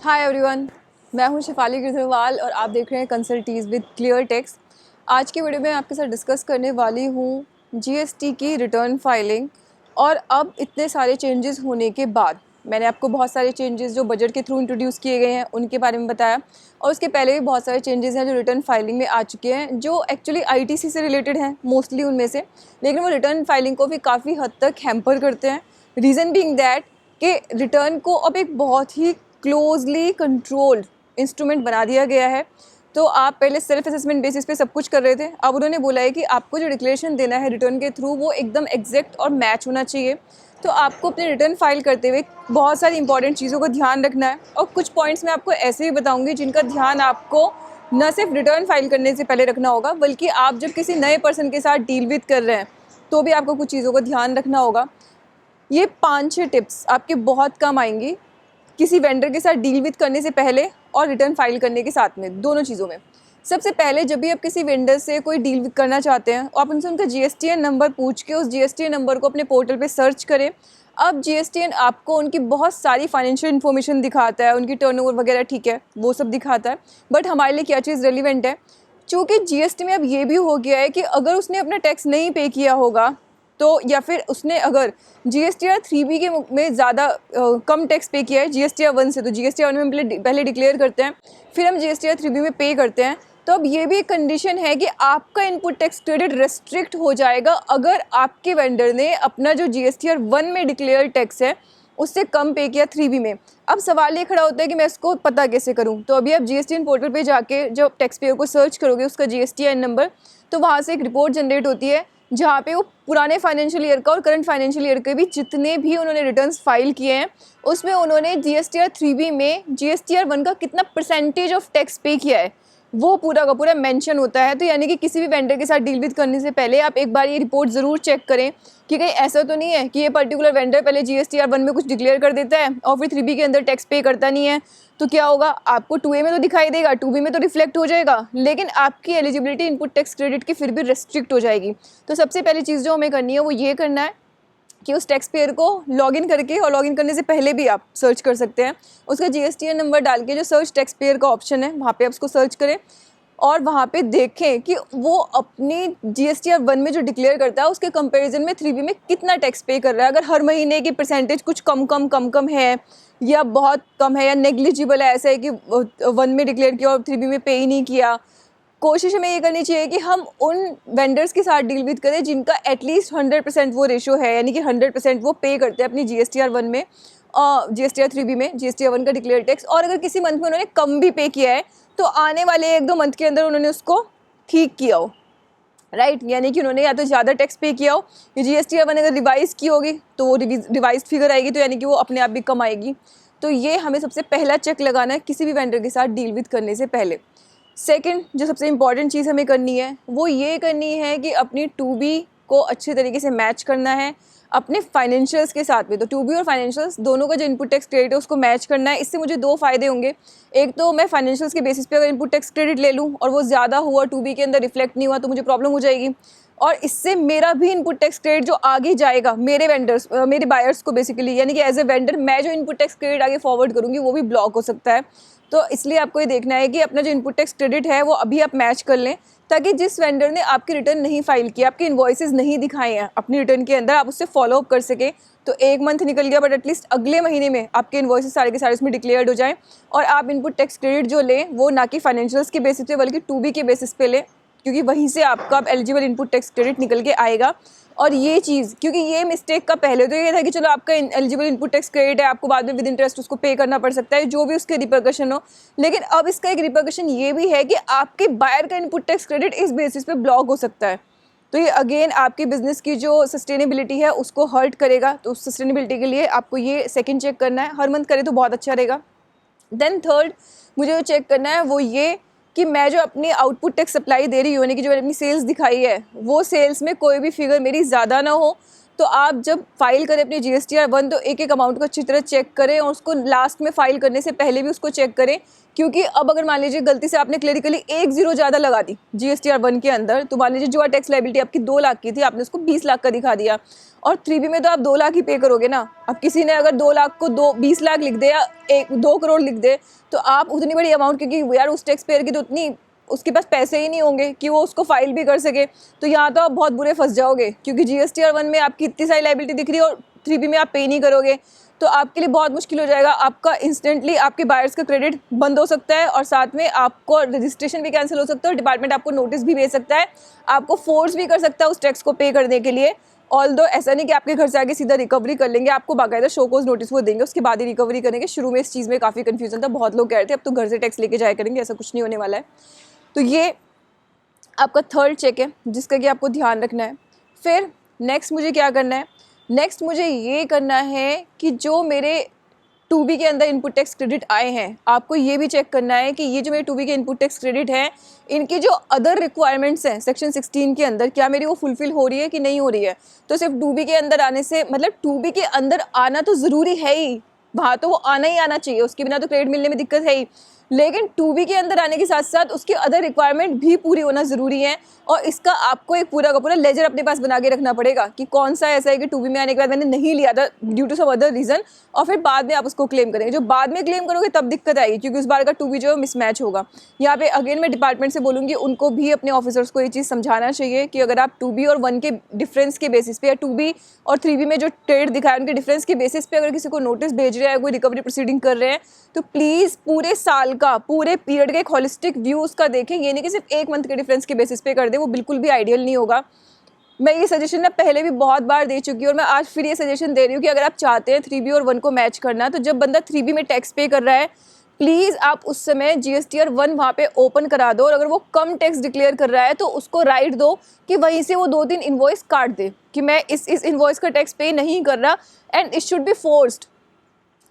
Hi everyone, मैं हूं शिफाली गिरधरवाल और आप देख रहे हैं कंसल्टीज विद क्लियर टेक्स्ट। आज की वीडियो में आपके साथ डिस्कस करने वाली हूं जीएसटी की रिटर्न फाइलिंग। और अब इतने सारे चेंजेस होने के बाद मैंने आपको बहुत सारे चेंजेस जो बजट के थ्रू इंट्रोड्यूस किए गए हैं उनके बारे में बताया, और उसके पहले भी बहुत सारे चेंजेस हैं जो रिटर्न फाइलिंग में आ चुके हैं, जो एक्चुअली आईटीसी से रिलेटेड हैं मोस्टली उनमें से, लेकिन वो रिटर्न फाइलिंग को भी काफ़ी हद तक हैम्पर करते हैं। रीज़न बीइंग दैट कि रिटर्न को अब एक बहुत ही क्लोजली कंट्रोल्ड इंस्ट्रूमेंट बना दिया गया है। तो आप पहले सेल्फ असेसमेंट बेसिस पे सब कुछ कर रहे थे, अब उन्होंने बोला है कि आपको जो डिक्लेरेशन देना है रिटर्न के थ्रू वो एकदम एग्जैक्ट और मैच होना चाहिए। तो आपको अपने रिटर्न फाइल करते हुए बहुत सारी इंपॉर्टेंट चीज़ों को ध्यान रखना है, और कुछ पॉइंट्स मैं आपको ऐसे ही बताऊंगी जिनका ध्यान आपको न सिर्फ रिटर्न फाइल करने से पहले रखना होगा, बल्कि आप जब किसी नए पर्सन के साथ डील विद कर रहे हैं तो भी आपको कुछ चीज़ों का ध्यान रखना होगा। ये 5-6 टिप्स आपके बहुत कम आएंगी किसी वेंडर के साथ डील विद करने से पहले और रिटर्न फाइल करने के साथ में, दोनों चीज़ों में। सबसे पहले जब भी आप किसी वेंडर से कोई डील विद करना चाहते हैं, आप उनसे उनका जीएसटीएन नंबर पूछ के उस जीएसटीएन नंबर को अपने पोर्टल पे सर्च करें। अब जीएसटीएन आपको उनकी बहुत सारी फाइनेंशियल इन्फॉर्मेशन दिखाता है, उनकी टर्नओवर वगैरह, ठीक है, वो सब दिखाता है, बट हमारे लिए क्या चीज़ रेलिवेंट है, चूँकि जीएसटी में अब ये भी हो गया है कि अगर उसने अपना टैक्स नहीं पे किया होगा तो, या फिर उसने अगर जीएसटीआर 3B के में ज़्यादा कम टैक्स पे किया है जीएसटीआर 1 से, तो जीएसटीआर 1 में पहले डिक्लेयर करते हैं, फिर हम जीएसटीआर 3B में पे करते हैं। तो अब ये भी एक कंडीशन है कि आपका इनपुट टैक्स क्रेडिट रेस्ट्रिक्ट हो जाएगा अगर आपके वेंडर ने अपना जो जीएसटीआर 1 में डिक्लेयर टैक्स है उससे कम पे किया 3B में। अब सवाल ये खड़ा होता है कि मैं इसको पता कैसे करूं। तो अभी आप जीएसटीएन पोर्टल पे जाके जब टैक्स पेयर को सर्च करोगे उसका जीएसटीआईएन नंबर, तो वहाँ से एक रिपोर्ट जनरेट होती है जहाँ पे वो पुराने फाइनेंशियल ईयर का और करंट फाइनेंशियल ईयर के भी जितने भी उन्होंने रिटर्न्स फाइल किए हैं उसमें उन्होंने जीएसटीआर 3B में जीएसटीआर 1 का कितना परसेंटेज ऑफ टैक्स पे किया है वो पूरा का पूरा मेंशन होता है। तो यानी कि किसी भी वेंडर के साथ डील विद करने से पहले आप एक बार ये रिपोर्ट ज़रूर चेक करें कि कहीं ऐसा तो नहीं है कि ये पर्टिकुलर वेंडर पहले जीएसटीआर 1 में कुछ डिक्लेयर कर देता है और फिर 3B के अंदर टैक्स पे करता नहीं है। तो क्या होगा, आपको 2A में तो दिखाई देगा, 2B में तो रिफ्लेक्ट हो जाएगा, लेकिन आपकी एलिजिबिलिटी इनपुट टैक्स क्रेडिट की फिर भी रेस्ट्रिक्ट हो जाएगी। तो सबसे पहली चीज़ जो हमें करनी है वो ये करना है कि उस टैक्स पेयर को लॉगिन करके, और लॉगिन करने से पहले भी आप सर्च कर सकते हैं, उसका जीएसटीएन नंबर डाल के जो सर्च टैक्स पेयर का ऑप्शन है वहाँ पे आप उसको सर्च करें और वहाँ पे देखें कि वो अपनी जीएसटीआर 1 में जो डिक्लेयर करता है उसके कंपैरिजन में 3B में कितना टैक्स पे कर रहा है। अगर हर महीने की परसेंटेज कुछ कम है या बहुत कम है या नेग्लिजिबल है, ऐसा है कि 1 में डिक्लेयर किया और 3B में पे ही नहीं किया, कोशिश हमें ये करनी चाहिए कि हम उन वेंडर्स के साथ डील विद करें जिनका एटलीस्ट 100% वो रेशो है, यानी कि 100% वो पे करते हैं अपनी जीएसटीआर 1 में, जीएसटीआर 3B में जीएसटीआर 1 का डिक्लेयर टैक्स। और अगर किसी मंथ में उन्होंने कम भी पे किया है तो आने वाले 1-2 मंथ के अंदर उन्होंने उसको ठीक किया हो, राइट, यानी कि उन्होंने या तो ज़्यादा टैक्स पे किया हो, ये जीएसटीआर 1 अगर रिवाइज़ की होगी तो वो रिवाइज फिगर आएगी, तो यानी कि वो अपने आप भी कम आएगी। तो ये हमें सबसे पहला चेक लगाना है किसी भी वेंडर के साथ डील विद करने से पहले। सेकंड जो सबसे इम्पॉर्टेंट चीज़ हमें करनी है वो ये करनी है कि अपनी 2B को अच्छे तरीके से मैच करना है अपने फाइनेंशियल्स के साथ में। तो 2B और फाइनेंशियल्स दोनों का जो इनपुट टैक्स क्रेडिट है उसको मैच करना है। इससे मुझे 2 फ़ायदे होंगे। एक तो मैं फाइनेंशियल्स के बेसिस पे अगर इनपुट टैक्स क्रेडिट ले लूँ और वो ज़्यादा हुआ 2B के अंदर रिफ्लेक्ट नहीं हुआ तो मुझे प्रॉब्लम हो जाएगी, और इससे मेरा भी इनपुट टैक्स क्रेडिट जो आगे जाएगा मेरे वेंडर्स, मेरे बायर्स को बेसिकली, यानी कि एज ए वेंडर मैं जो इनपुट टैक्स क्रेडिट आगे फॉरवर्ड करूँगी वो भी ब्लॉक हो सकता है। तो इसलिए आपको ये देखना है कि अपना जो इनपुट टैक्स क्रेडिट है वो अभी आप मैच कर लें, ताकि जिस वेंडर ने आपकी रिटर्न नहीं फाइल किया, आपके इन्वॉइसेस नहीं दिखाए हैं अपनी रिटर्न के अंदर, आप उससे फॉलो अप कर सकें। तो 1 मंथ निकल गया बट एटलीस्ट अगले महीने में आपके इन्वॉइसेस सारे के सारे उसमें डिक्लेयर्ड हो जाएं, और आप इनपुट टैक्स क्रेडिट जो लें वो ना कि फाइनेंशियल्स के बेसिस पे बल्कि 2B के बेसिस पे लें, क्योंकि वहीं से आपका एलिजिबल इनपुट टैक्स क्रेडिट निकल के आएगा। और ये चीज़, क्योंकि ये मिस्टेक का पहले तो ये था कि चलो आपका एलिजिबल इनपुट टैक्स क्रेडिट है, आपको बाद में विद इंटरेस्ट उसको पे करना पड़ सकता है, जो भी उसके रिपरकशन हो, लेकिन अब इसका एक रिपरकशन ये भी है कि आपके बायर का इनपुट टैक्स क्रेडिट इस बेसिस पे ब्लॉक हो सकता है। तो ये अगेन आपकी बिजनेस की जो सस्टेनेबिलिटी है उसको हर्ट करेगा। तो उस सस्टेनेबिलिटी के लिए आपको ये सेकेंड चेक करना है, हर मंथ करें तो बहुत अच्छा रहेगा। देन थर्ड मुझे जो चेक करना है वो ये कि मैं जो अपनी आउटपुट टैक्स सप्लाई दे रही हूँ, यानी कि जो मैंने अपनी सेल्स दिखाई है वो सेल्स में कोई भी फिगर मेरी ज़्यादा ना हो। तो आप जब फाइल करें अपनी जीएसटीआर 1 तो एक अमाउंट को अच्छी तरह चेक करें, और उसको लास्ट में फाइल करने से पहले भी उसको चेक करें, क्योंकि अब अगर मान लीजिए गलती से आपने क्लियरिकली 1 0 ज़्यादा लगा दी जीएसटीआर 1 के अंदर, तो मान लीजिए जो टैक्स लायबिलिटी आपकी 2 लाख की थी आपने उसको 20 लाख का दिखा दिया, और 3B में तो आप 2 लाख ही पे करोगे ना। अब किसी ने अगर 2 लाख को 20 लाख लिख दे या 2 करोड़ लिख दे, तो आप उतनी बड़ी अमाउंट, क्योंकि यार उस टैक्स पेयर की तो उतनी उसके पास पैसे ही नहीं होंगे कि वो उसको फाइल भी कर सके, तो यहाँ तो आप बहुत बुरे फंस जाओगे, क्योंकि GSTR 1 में आपकी इतनी सारी लाइबिलिटी दिख रही है और 3B में आप पे नहीं करोगे, तो आपके लिए बहुत मुश्किल हो जाएगा। आपका इंस्टेंटली आपके बायर्स का क्रेडिट बंद हो सकता है, और साथ में आपको रजिस्ट्रेशन भी कैंसिल हो सकता है, और डिपार्टमेंट आपको नोटिस भी भेज सकता है, आपको फोर्स भी कर सकता है उस टैक्स को पे करने के लिए। ऑल्दो ऐसा नहीं कि आपके घर से आके सीधा रिकवरी कर लेंगे, आपको बाकायदा शो कोज नोटिस वो देंगे, उसके बाद ही रिकवरी करेंगे। शुरू में इस चीज़ में काफ़ी कन्फ्यूजन था, बहुत लोग कह रहे थे अब तो घर से टैक्स लेके जाया करेंगे, ऐसा कुछ नहीं होने वाला है। तो ये आपका थर्ड चेक है जिसका कि आपको ध्यान रखना है। फिर नेक्स्ट मुझे क्या करना है, नेक्स्ट मुझे ये करना है कि जो मेरे 2B के अंदर इनपुट टैक्स क्रेडिट आए हैं, आपको ये भी चेक करना है कि ये जो मेरे 2B के इनपुट टैक्स क्रेडिट हैं, इनकी जो अदर रिक्वायरमेंट्स हैं सेक्शन 16 के अंदर, क्या मेरी वो फुलफिल हो रही है कि नहीं हो रही है। तो सिर्फ 2B के अंदर आने से मतलब 2B के अंदर आना तो ज़रूरी है ही, वहाँ तो वो आना ही आना चाहिए, उसके बिना तो क्रेडिट मिलने में दिक्कत है ही, लेकिन 2B के अंदर आने के साथ साथ उसकी अदर रिक्वायरमेंट भी पूरी होना ज़रूरी है। और इसका आपको एक पूरा का पूरा लेजर अपने पास बना के रखना पड़ेगा कि कौन सा ऐसा है कि 2B में आने के बाद मैंने नहीं लिया था due to some other reason, और फिर बाद में आप उसको क्लेम करेंगे। जो बाद में क्लेम करोगे तब दिक्कत आएगी, क्योंकि उस बार का 2B जो है मिसमैच होगा। यहाँ पे अगेन मैं डिपार्टमेंट से बोलूँगी, उनको भी अपने ऑफिसर्स को ये चीज़ समझाना चाहिए कि अगर आप 2B और 1 के डिफरेंस के बेसिस पे, या 2B और 3B में जो ट्रेड दिखाया उनके डिफरेंस के बेसिस पे अगर किसी को नोटिस भेज रहे हैं, कोई रिकवरी प्रोसीडिंग कर रहे हैं, तो प्लीज़ पूरे साल का, पूरे पीरियड का एक होलिस्टिक व्यू उसका देखें। ये नहीं कि सिर्फ 1 मंथ के डिफरेंस के बेसिस पे कर दे, वो बिल्कुल भी आइडियल नहीं होगा। मैं ये सजेशन ना पहले भी बहुत बार दे चुकी हूँ, और मैं आज फिर ये सजेशन दे रही हूँ कि अगर आप चाहते हैं 3B और 1 को मैच करना, तो जब बंदा 3B में टैक्स पे कर रहा है, प्लीज़ आप उस समय GSTR 1 वहाँ पे ओपन करा दो, और अगर वो कम टैक्स डिक्लेयर कर रहा है तो उसको राइट दो कि वहीं से वो 2-3 इन्वॉइस काट दे कि मैं इस इन्वॉइस का टैक्स पे नहीं कर रहा, and it should be forced.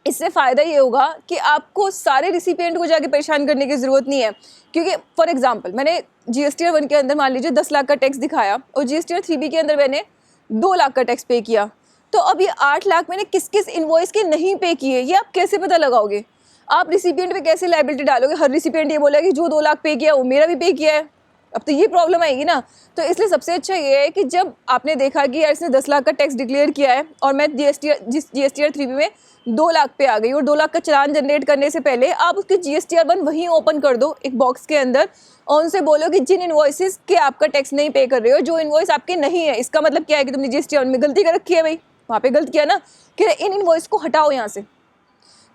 इससे फ़ायदा ये होगा कि आपको सारे रिसिपिएंट को जाके परेशान करने की ज़रूरत नहीं है। क्योंकि फॉर एग्जांपल मैंने GSTR 1 के अंदर मान लीजिए 10 लाख का टैक्स दिखाया, और GSTR 3B के अंदर मैंने 2 लाख का टैक्स पे किया, तो अब ये 8 लाख मैंने किस किस इन्वॉइस के नहीं पे किए, ये आप कैसे पता लगाओगे? आप रिसिपिएंट पे कैसे लाइबिलिटी डालोगे? हर रिसिपिएंट ये बोलेगा कि जो 2 लाख पे किया वो मेरा भी पे किया है, अब तो ये प्रॉब्लम आएगी ना। तो इसलिए सबसे अच्छा ये है कि जब आपने देखा कि यार इसने 10 लाख का टैक्स डिक्लेयर किया है, और मैं GSTR 3B में 2 लाख पे आ गई, और 2 लाख का चालान जनरेट करने से पहले आप उसके GSTR 1 वहीं ओपन कर दो एक बॉक्स के अंदर, और उनसे बोलो कि जिन इन्वॉइसेस के आपका टैक्स नहीं पे कर रहे हो, जो इन्वॉइस आपके नहीं है, इसका मतलब क्या है कि तुमने GSTR 1 में गलती कर रखी है भाई, वहाँ पे गलत किया ना, कि इन इन्वॉइस को हटाओ यहाँ से।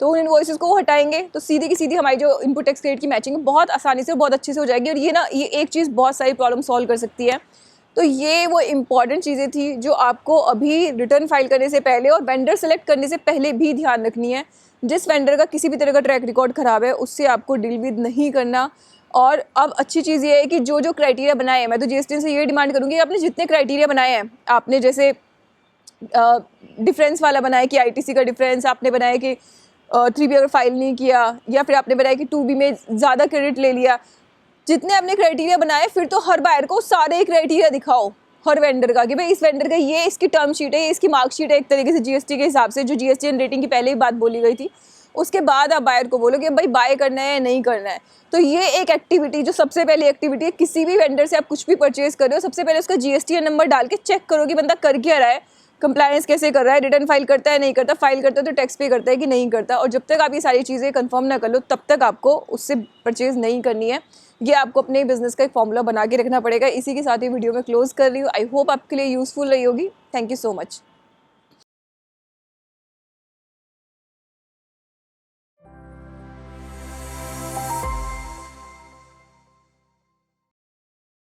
तो उन इन्वॉइसेस को वो हटाएंगे तो सीधी की सीधी हमारी जो इनपुट टैक्स क्रेडिट की मैचिंग बहुत आसानी से बहुत अच्छे से हो जाएगी, और ये एक चीज़ बहुत सारी प्रॉब्लम सॉल्व कर सकती है। तो ये वो इम्पॉर्टेंट चीज़ें थी जो आपको अभी रिटर्न फाइल करने से पहले और वेंडर सेलेक्ट करने से पहले भी ध्यान रखनी है। जिस वेंडर का किसी भी तरह का ट्रैक रिकॉर्ड ख़राब है उससे आपको डील विद नहीं करना। और अब अच्छी चीज़ ये है कि जो जो क्राइटेरिया बनाए हैं, मैं तो GST से ये डिमांड करूँगी कि आपने जितने क्राइटेरिया बनाए हैं, आपने जैसे डिफरेंस वाला बनाया कि ITC का डिफरेंस, आपने बनाया कि 3B अगर फाइल नहीं किया, या फिर आपने बनाया कि 2B में ज़्यादा क्रेडिट ले लिया, जितने आपने क्राइटेरिया बनाए, फिर तो हर बायर को सारे क्राइटेरिया दिखाओ हर वेंडर का कि भाई इस वेंडर का ये इसकी टर्म शीट है, ये इसकी मार्कशीट है, एक तरीके से GST के हिसाब से जो GST रेटिंग की पहले ही बात बोली गई थी। उसके बाद आप बायर को बोलो कि भाई बाय करना है या नहीं करना है। तो ये एक एक्टिविटी जो सबसे पहली एक्टिविटी है, किसी भी वेंडर से आप कुछ भी परचेज कर रहे हो, सबसे पहले उसका GST नंबर डाल के चेक करो कि बंदा कर क्या रहा है, कंप्लायंस कैसे कर रहा है, रिटर्न फाइल करता है नहीं करता, फाइल करता है तो टैक्स पे करता है कि नहीं करता। और जब तक आप ये सारी चीज़ें कंफर्म ना कर लो तब तक आपको उससे परचेज नहीं करनी है। ये आपको अपने बिजनेस का एक फॉर्मूला बना के रखना पड़ेगा। इसी के साथ ही वीडियो में क्लोज कर रही हूँ। आई होप आपके लिए यूज़फुल रही होगी। Thank you so much.